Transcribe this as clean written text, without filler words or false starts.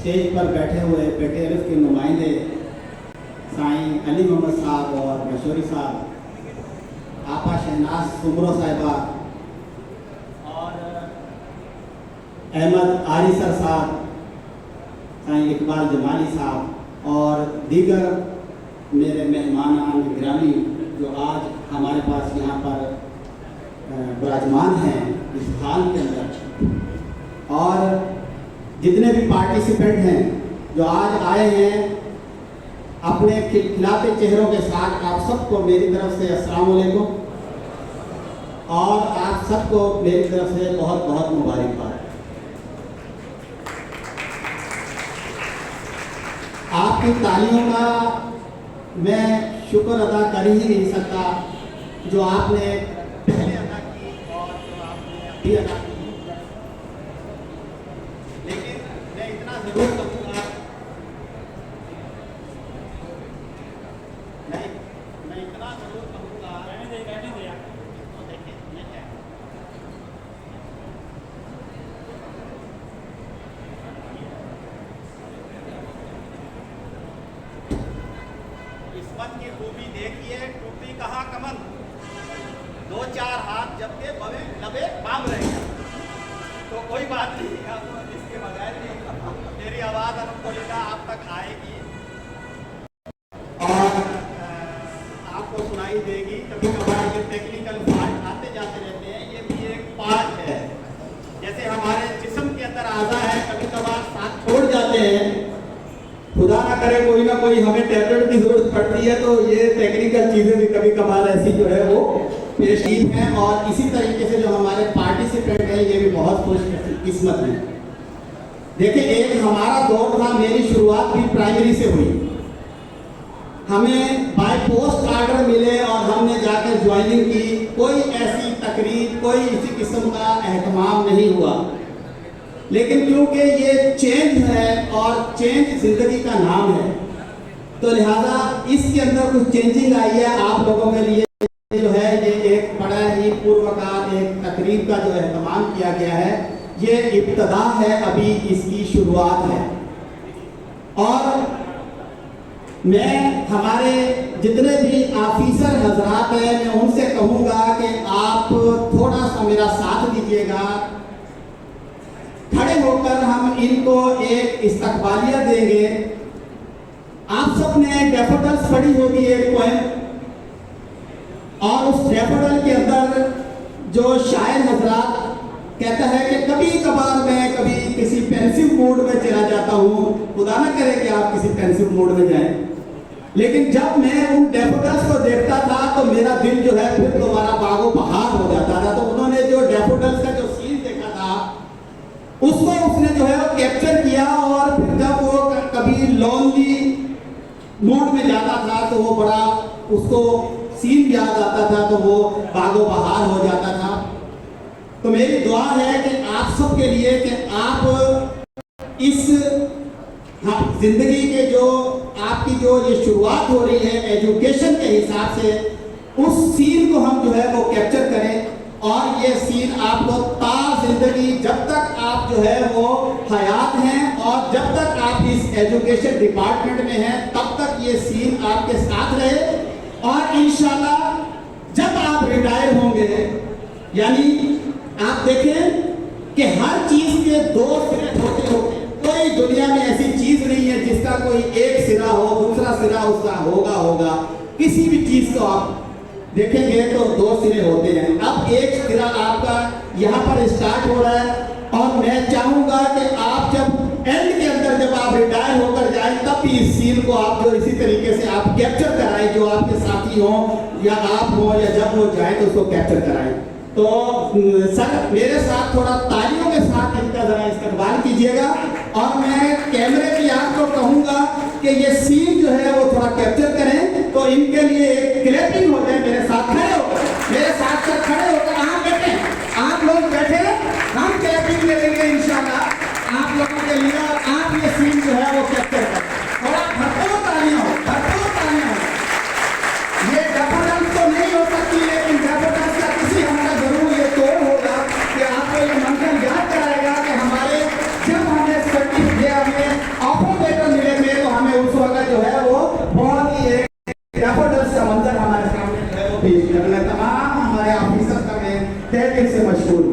Stage पर बैठे हुए पेटेरस के नुमाइंदे साईं अली मोहम्मद साहब और मशहूरी साहब, आपा शहनाज सुमरो साहिबा और अहमद आरिसर साहब, साईं इकबाल जमाली साहब और दीगर मेरे मेहमान गिरामी जो आज हमारे पास यहाँ पर विराजमान हैं इस हाल के अंदर, और जितने भी पार्टिसिपेंट हैं जो आज आए हैं अपने खिलखिलाते चेहरों के साथ, आप सबको मेरी तरफ से अस्सलाम वालेकुम और आप सबको मेरी तरफ से बहुत बहुत मुबारकबाद। आपकी तालियों का मैं शुक्र अदा कर ही नहीं सकता जो आपने पहले अदा की और जो आपने अभी अदा की, लेकिन मैं इतना जरूर कहूँगा, मैं इतना जरूर कहूँगा, किस्मत की खूबी देखिए, टूटी कहाँ कमर, दो चार हाथ जबकि बवे लबे बाम रहेगा, तो कोई बात नहीं, अब इसके बगैर भी मेरी आवाज़ अल्हम्दुलिल्लाह आप तक आएगी और आपको सुनाई देगी। कभी कभार ये टेक्निकल फॉल्ट आते जाते रहते हैं, ये भी एक पार्ट है। जैसे हमारे जिस्म के अंदर आज़ा है, कभी कभार साथ छोड़ जाते हैं, खुदा ना करे कोई ना कोई हमें टैबलेट की जरूरत पड़ती है, तो ये टेक्निकल चीज़ें भी कभी कभार ऐसी जो है वो पेश हैं। और इसी तरीके से जो हमारे पार्टिसिपेंट हैं ये भी बहुत खुशकिस्मत हैं। देखिए, एक हमारा दौर था, मेरी शुरुआत भी प्राइमरी से हुई, हमें बाय पोस्ट आर्डर मिले और हमने जाकर ज्वाइनिंग की, कोई ऐसी तकरीब, कोई इसी किस्म का एहतमाम नहीं हुआ। लेकिन क्योंकि ये चेंज है और चेंज जिंदगी का नाम है, तो लिहाजा इसके अंदर कुछ चेंजिंग आई है। आप लोगों के लिए जो है ये एक बड़ा ही पूर्वकार एक तकरीब का जो एहतमाम किया गया है, ये इब्तदा है, अभी इसकी शुरुआत है। और मैं हमारे जितने भी ऑफिसर हजरात हैं, मैं उनसे कहूँगा कि आप थोड़ा सा मेरा साथ दीजिएगा, खड़े होकर हम इनको एक इस्तकबालिया देंगे। आप सब ने डैफोडिल्स पढ़ी होगी एक पोएम, और उस डैफोडिल के अंदर जो शायर हजरात कहता है कि कभी कभार मैं कभी किसी पेंसिव मूड में चला जाता हूँ, खुदा ना करे कि आप किसी पेंसिव मूड में जाएं, लेकिन जब मैं उन डैफोडिल्स को देखता था तो मेरा दिल जो है फिर दोबारा बागो बहार हो जाता था। तो उन्होंने जो डैफोडिल्स का जो सीन देखा था उसको उसने जो है वो कैप्चर किया, और फिर जब वो कभी लोनली मूड में जाता था तो वो बड़ा उसको सीन याद आता था, तो वो बागो बहार हो जाता था। तो मेरी दुआ है कि आप सबके लिए कि आप इस जिंदगी के जो आपकी जो ये शुरुआत हो रही है एजुकेशन के हिसाब से, उस सीन को हम जो है वो कैप्चर करें, और ये सीन आपको ता जिंदगी जब तक आप जो है वो हयात हैं और जब तक आप इस एजुकेशन डिपार्टमेंट में हैं तब तक ये सीन आपके साथ रहे। और इंशाल्लाह जब आप रिटायर होंगे, यानी आप देखें कि हर चीज के दो सिरे होते होते, कोई दुनिया में ऐसी चीज नहीं है जिसका कोई एक सिरा हो, दूसरा सिरा उसका होगा। किसी भी चीज को आप देखेंगे तो दो सिरे होते हैं। अब एक सिरा आपका यहाँ पर स्टार्ट हो रहा है, और मैं चाहूंगा कि आप जब एंड के अंदर जब आप रिटायर होकर जाएं तब भी इस सीन को आप जो इसी तरीके से आप कैप्चर कराएं, जो आपके साथी हों या आप हो या जब वो जाए तो उसको कैप्चर कराएं। तो सर मेरे साथ थोड़ा तालियों के साथ इनका जरा इस्तकबाल कीजिएगा, और मैं कैमरे की आपको कहूंगा कि ये सीन जो है वो थोड़ा कैप्चर करें, तो इनके लिए एक क्लैपिंग हो जाए। मेरे साथ खड़े होकर, मेरे साथ खड़े होकर आप बैठे, आप लोग बैठे, हम क्लैपिंग ले लेंगे इंशाल्लाह आप लोगों के लिए, और आप ये सीन जो है वो कैप्चर करें। थोड़ा भरपूर तालियां हो, भरपूर तालियां हो। ये डैफोडिल्स तो नहीं हो सकती, लेकिन डैफोडिल्स का किसी हमारा जरूर ये तोड़ होगा कि आपको ये मंजर याद कराएगा कि हमारे जब हमें सर्टिफिकेट हमें शेर से मशहूर